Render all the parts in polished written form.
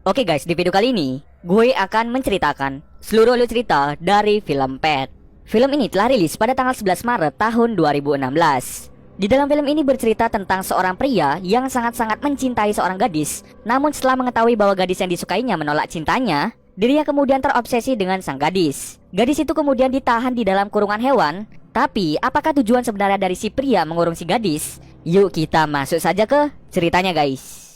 Oke guys, di video kali ini gue akan menceritakan seluruh alur cerita dari film Pet. Film ini telah rilis pada tanggal 11 Maret tahun 2016. Di dalam film ini bercerita tentang seorang pria yang sangat-sangat mencintai seorang gadis. Namun setelah mengetahui bahwa gadis yang disukainya menolak cintanya, dirinya kemudian terobsesi dengan sang gadis. Gadis itu kemudian ditahan di dalam kurungan hewan. Tapi apakah tujuan sebenarnya dari si pria mengurung si gadis? Yuk kita masuk saja ke ceritanya guys.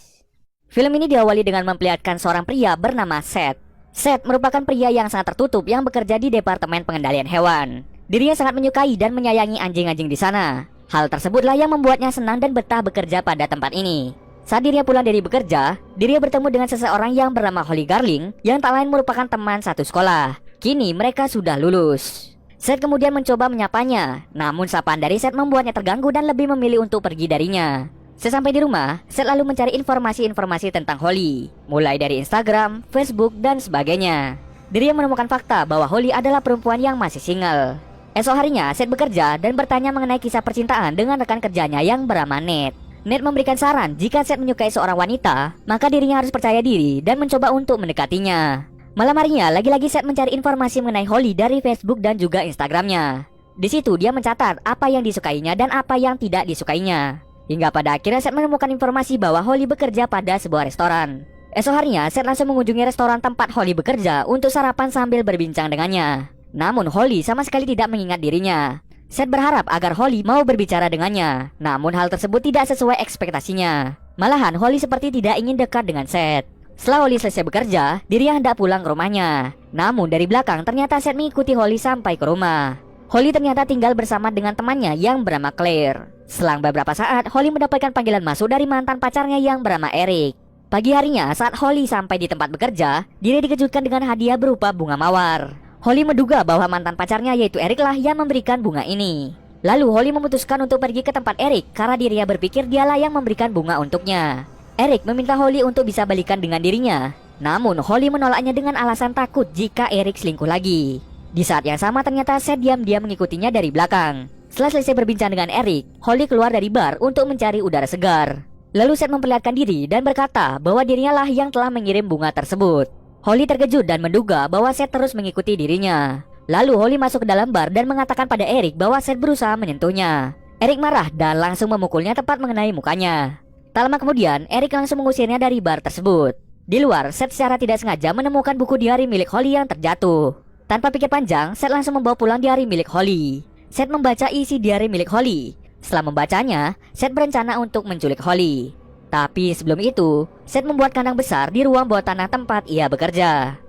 Film ini diawali dengan memperlihatkan seorang pria bernama Seth. Seth merupakan pria yang sangat tertutup yang bekerja di Departemen Pengendalian Hewan. Dirinya sangat menyukai dan menyayangi anjing-anjing di sana. Hal tersebutlah yang membuatnya senang dan betah bekerja pada tempat ini. Saat dirinya pulang dari bekerja, dirinya bertemu dengan seseorang yang bernama Holly Garling yang tak lain merupakan teman satu sekolah. Kini mereka sudah lulus. Seth kemudian mencoba menyapanya, namun sapaan dari Seth membuatnya terganggu dan lebih memilih untuk pergi darinya. Sesampai di rumah, Seth lalu mencari informasi-informasi tentang Holly, mulai dari Instagram, Facebook, dan sebagainya. Dirinya menemukan fakta bahwa Holly adalah perempuan yang masih single. Esok harinya, Seth bekerja dan bertanya mengenai kisah percintaan dengan rekan kerjanya yang bernama Ned. Ned memberikan saran jika Seth menyukai seorang wanita, maka dirinya harus percaya diri dan mencoba untuk mendekatinya. Malam harinya, lagi-lagi Seth mencari informasi mengenai Holly dari Facebook dan juga Instagramnya. Di situ dia mencatat apa yang disukainya dan apa yang tidak disukainya. Hingga pada akhirnya Seth menemukan informasi bahwa Holly bekerja pada sebuah restoran. Esok harinya Seth langsung mengunjungi restoran tempat Holly bekerja untuk sarapan sambil berbincang dengannya. Namun Holly sama sekali tidak mengingat dirinya. Seth berharap agar Holly mau berbicara dengannya. Namun hal tersebut tidak sesuai ekspektasinya. Malahan Holly seperti tidak ingin dekat dengan Seth. Setelah Holly selesai bekerja, dirinya hendak pulang ke rumahnya. Namun dari belakang ternyata Seth mengikuti Holly sampai ke rumah. Holly ternyata tinggal bersama dengan temannya yang bernama Claire. Selang beberapa saat, Holly mendapatkan panggilan masuk dari mantan pacarnya yang bernama Eric. Pagi harinya, saat Holly sampai di tempat bekerja, dia dikejutkan dengan hadiah berupa bunga mawar. Holly menduga bahwa mantan pacarnya yaitu Eric lah yang memberikan bunga ini. Lalu Holly memutuskan untuk pergi ke tempat Eric karena dirinya berpikir dialah yang memberikan bunga untuknya. Eric meminta Holly untuk bisa balikan dengan dirinya. Namun Holly menolaknya dengan alasan takut jika Eric selingkuh lagi. Di saat yang sama ternyata Seth diam-diam mengikutinya dari belakang. Setelah selesai berbincang dengan Eric, Holly keluar dari bar untuk mencari udara segar. Lalu Seth memperlihatkan diri dan berkata bahwa dirinya lah yang telah mengirim bunga tersebut. Holly terkejut dan menduga bahwa Seth terus mengikuti dirinya. Lalu Holly masuk ke dalam bar dan mengatakan pada Eric bahwa Seth berusaha menyentuhnya. Eric marah dan langsung memukulnya tepat mengenai mukanya. Tak lama kemudian, Eric langsung mengusirnya dari bar tersebut. Di luar, Seth secara tidak sengaja menemukan buku diari milik Holly yang terjatuh. Tanpa pikir panjang, Seth langsung membawa pulang diari milik Holly. Seth membaca isi diari milik Holly. Setelah membacanya, Seth berencana untuk menculik Holly. Tapi sebelum itu, Seth membuat kandang besar di ruang bawah tanah tempat ia bekerja.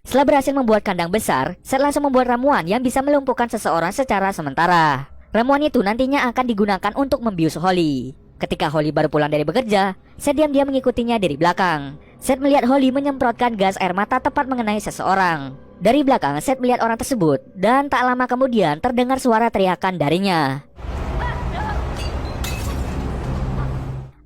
Setelah berhasil membuat kandang besar, Seth langsung membuat ramuan yang bisa melumpuhkan seseorang secara sementara. Ramuan itu nantinya akan digunakan untuk membius Holly. Ketika Holly baru pulang dari bekerja, Seth diam-diam mengikutinya dari belakang. Seth melihat Holly menyemprotkan gas air mata tepat mengenai seseorang. Dari belakang, Seth melihat orang tersebut, dan tak lama kemudian terdengar suara teriakan darinya.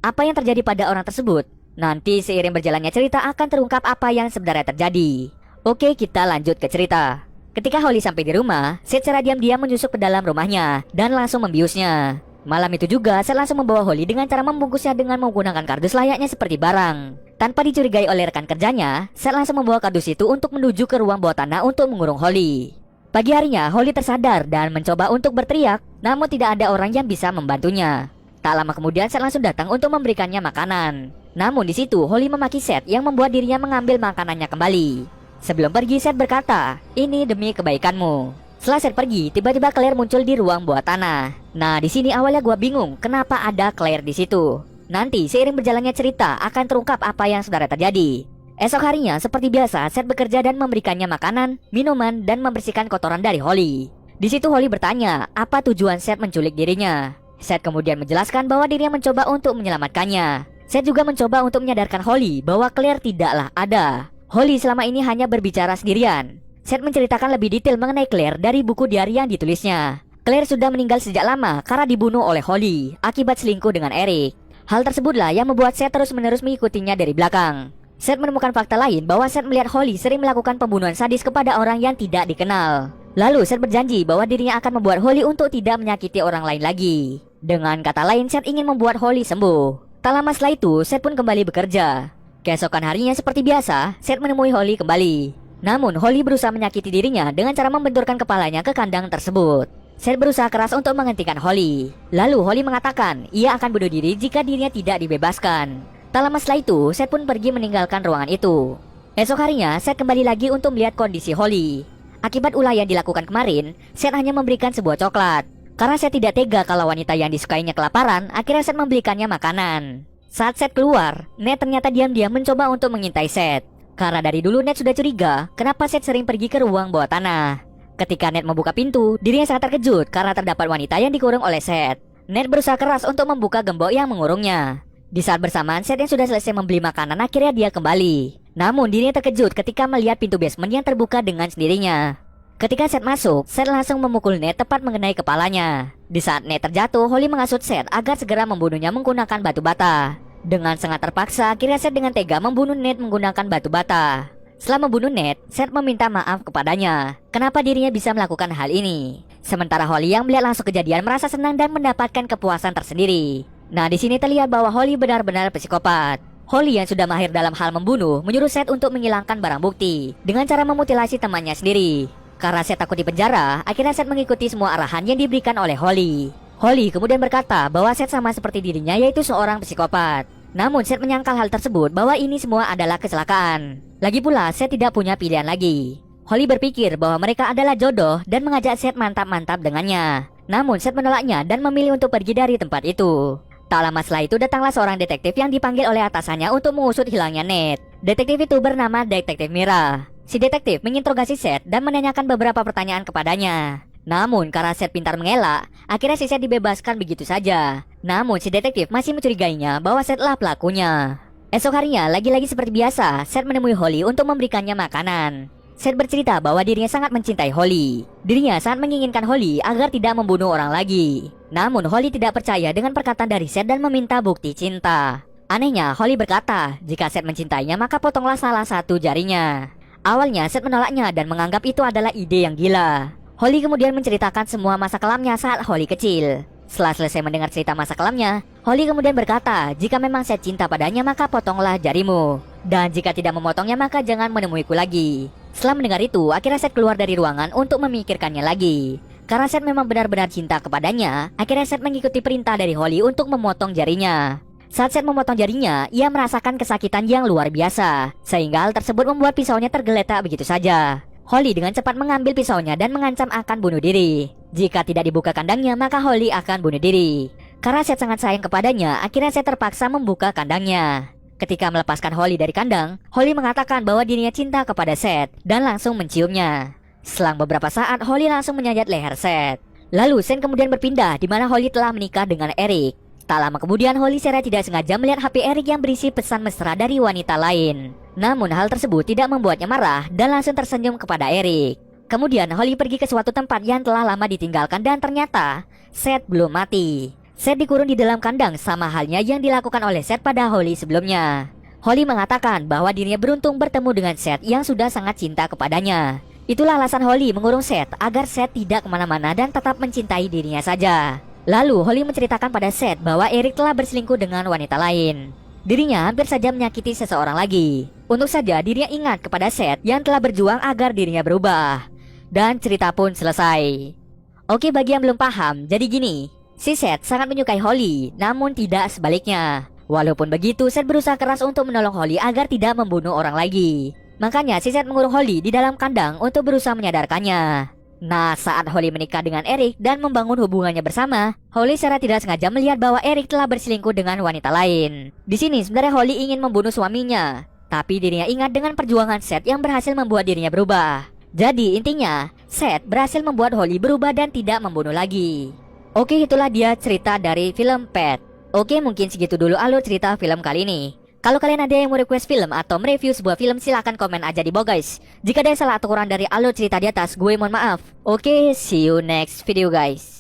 Apa yang terjadi pada orang tersebut? Nanti seiring berjalannya cerita akan terungkap apa yang sebenarnya terjadi. Oke, kita lanjut ke cerita. Ketika Holly sampai di rumah, Seth secara diam-diam menyusup ke dalam rumahnya dan langsung membiusnya. Malam itu juga, Seth langsung membawa Holly dengan cara membungkusnya dengan menggunakan kardus layaknya seperti barang. Tanpa dicurigai oleh rekan kerjanya, Seth langsung membawa kardus itu untuk menuju ke ruang bawah tanah untuk mengurung Holly. Pagi harinya, Holly tersadar dan mencoba untuk berteriak, namun tidak ada orang yang bisa membantunya. Tak lama kemudian, Seth langsung datang untuk memberikannya makanan. Namun di situ, Holly memaki Seth yang membuat dirinya mengambil makanannya kembali. Sebelum pergi, Seth berkata, "Ini demi kebaikanmu." Setelah Seth pergi, tiba-tiba Claire muncul di ruang bawah tanah. Nah, di sini awalnya gua bingung kenapa ada Claire di situ. Nanti seiring berjalannya cerita akan terungkap apa yang sebenarnya terjadi. Esok harinya seperti biasa, Seth bekerja dan memberikannya makanan, minuman, dan membersihkan kotoran dari Holly. Di situ Holly bertanya apa tujuan Seth menculik dirinya. Seth kemudian menjelaskan bahwa dirinya mencoba untuk menyelamatkannya. Seth juga mencoba untuk menyadarkan Holly bahwa Claire tidaklah ada. Holly selama ini hanya berbicara sendirian. Seth menceritakan lebih detail mengenai Claire dari buku diari yang ditulisnya. Claire sudah meninggal sejak lama karena dibunuh oleh Holly akibat selingkuh dengan Eric. Hal tersebutlah yang membuat Seth terus-menerus mengikutinya dari belakang. Seth menemukan fakta lain bahwa Seth melihat Holly sering melakukan pembunuhan sadis kepada orang yang tidak dikenal. Lalu Seth berjanji bahwa dirinya akan membuat Holly untuk tidak menyakiti orang lain lagi. Dengan kata lain, Seth ingin membuat Holly sembuh. Tak lama setelah itu, Seth pun kembali bekerja. Keesokan harinya seperti biasa, Seth menemui Holly kembali. Namun, Holly berusaha menyakiti dirinya dengan cara membenturkan kepalanya ke kandang tersebut. Seth berusaha keras untuk menghentikan Holly. Lalu Holly mengatakan ia akan bunuh diri jika dirinya tidak dibebaskan. Tak lama setelah itu, Seth pun pergi meninggalkan ruangan itu. Esok harinya, Seth kembali lagi untuk melihat kondisi Holly. Akibat ulah yang dilakukan kemarin, Seth hanya memberikan sebuah coklat. Karena Seth tidak tega kalau wanita yang disukainya kelaparan, akhirnya Seth membelikannya makanan. Saat Seth keluar, Ned ternyata diam-diam mencoba untuk mengintai Seth. Karena dari dulu Ned sudah curiga kenapa Seth sering pergi ke ruang bawah tanah. Ketika Ned membuka pintu, dirinya sangat terkejut karena terdapat wanita yang dikurung oleh Seth. Ned berusaha keras untuk membuka gembok yang mengurungnya. Di saat bersamaan, Seth yang sudah selesai membeli makanan akhirnya dia kembali. Namun dirinya terkejut ketika melihat pintu basement yang terbuka dengan sendirinya. Ketika Seth masuk, Seth langsung memukul Ned tepat mengenai kepalanya. Di saat Ned terjatuh, Holly menghasut Seth agar segera membunuhnya menggunakan batu bata. Dengan sangat terpaksa, akhirnya Seth dengan tega membunuh Ned menggunakan batu bata. Setelah membunuh Ned, Seth meminta maaf kepadanya. Kenapa dirinya bisa melakukan hal ini? Sementara Holly yang melihat langsung kejadian merasa senang dan mendapatkan kepuasan tersendiri. Nah, di sini terlihat bahwa Holly benar-benar psikopat. Holly yang sudah mahir dalam hal membunuh menyuruh Seth untuk menghilangkan barang bukti dengan cara memutilasi temannya sendiri. Karena Seth takut dipenjara, akhirnya Seth mengikuti semua arahan yang diberikan oleh Holly. Holly kemudian berkata bahwa Seth sama seperti dirinya, yaitu seorang psikopat. Namun Seth menyangkal hal tersebut bahwa ini semua adalah kecelakaan. Lagi pula Seth tidak punya pilihan lagi. Holly berpikir bahwa mereka adalah jodoh dan mengajak Seth mantap-mantap dengannya. Namun Seth menolaknya dan memilih untuk pergi dari tempat itu. Tak lama setelah itu datanglah seorang detektif yang dipanggil oleh atasannya untuk mengusut hilangnya Ned. Detektif itu bernama Detektif Mira. Si detektif menginterogasi Seth dan menanyakan beberapa pertanyaan kepadanya. Namun karena Seth pintar mengelak, akhirnya si Seth dibebaskan begitu saja. Namun si detektif masih mencurigainya bahwa Seth lah pelakunya. Esok harinya lagi-lagi seperti biasa, Seth menemui Holly untuk memberikannya makanan. Seth bercerita bahwa dirinya sangat mencintai Holly. Dirinya sangat menginginkan Holly agar tidak membunuh orang lagi. Namun Holly tidak percaya dengan perkataan dari Seth dan meminta bukti cinta. Anehnya, Holly berkata jika Seth mencintainya maka potonglah salah satu jarinya. Awalnya Seth menolaknya dan menganggap itu adalah ide yang gila. Holly kemudian menceritakan semua masa kelamnya saat Holly kecil. Setelah selesai mendengar cerita masa kelamnya, Holly kemudian berkata, jika memang Seth cinta padanya maka potonglah jarimu. Dan jika tidak memotongnya maka jangan menemuiku lagi. Setelah mendengar itu, akhirnya Seth keluar dari ruangan untuk memikirkannya lagi. Karena Seth memang benar-benar cinta kepadanya, akhirnya Seth mengikuti perintah dari Holly untuk memotong jarinya. Saat Seth memotong jarinya, ia merasakan kesakitan yang luar biasa. Sehingga hal tersebut membuat pisaunya tergeletak begitu saja. Holly dengan cepat mengambil pisaunya dan mengancam akan bunuh diri. Jika tidak dibuka kandangnya, maka Holly akan bunuh diri. Karena Seth sangat sayang kepadanya, akhirnya Seth terpaksa membuka kandangnya. Ketika melepaskan Holly dari kandang, Holly mengatakan bahwa dirinya cinta kepada Seth dan langsung menciumnya. Selang beberapa saat, Holly langsung menyayat leher Seth. Lalu scene kemudian berpindah di mana Holly telah menikah dengan Eric. Tak lama kemudian Holly secara tidak sengaja melihat HP Eric yang berisi pesan mesra dari wanita lain. Namun hal tersebut tidak membuatnya marah dan langsung tersenyum kepada Eric. Kemudian Holly pergi ke suatu tempat yang telah lama ditinggalkan dan ternyata Seth belum mati. Seth dikurung di dalam kandang sama halnya yang dilakukan oleh Seth pada Holly sebelumnya. Holly mengatakan bahwa dirinya beruntung bertemu dengan Seth yang sudah sangat cinta kepadanya. Itulah alasan Holly mengurung Seth agar Seth tidak kemana-mana dan tetap mencintai dirinya saja. Lalu Holly menceritakan pada Seth bahwa Eric telah berselingkuh dengan wanita lain. Dirinya hampir saja menyakiti seseorang lagi. Untuk saja dirinya ingat kepada Seth yang telah berjuang agar dirinya berubah. Dan cerita pun selesai. Oke, bagi yang belum paham, jadi gini. Si Seth sangat menyukai Holly, namun tidak sebaliknya. Walaupun begitu, Seth berusaha keras untuk menolong Holly agar tidak membunuh orang lagi. Makanya si Seth mengurung Holly di dalam kandang untuk berusaha menyadarkannya. Nah, saat Holly menikah dengan Eric dan membangun hubungannya bersama, Holly secara tidak sengaja melihat bahwa Eric telah berselingkuh dengan wanita lain. Di sini sebenarnya Holly ingin membunuh suaminya, tapi dirinya ingat dengan perjuangan Seth yang berhasil membuat dirinya berubah. Jadi intinya, Seth berhasil membuat Holly berubah dan tidak membunuh lagi. Oke, itulah dia cerita dari film Pet. Oke, mungkin segitu dulu alur cerita film kali ini. Kalau kalian ada yang mau request film atau mereview sebuah film, silahkan komen aja di bawah guys. Jika ada yang salah atau kurang dari alur cerita di atas, gue mohon maaf. Oke, see you next video guys.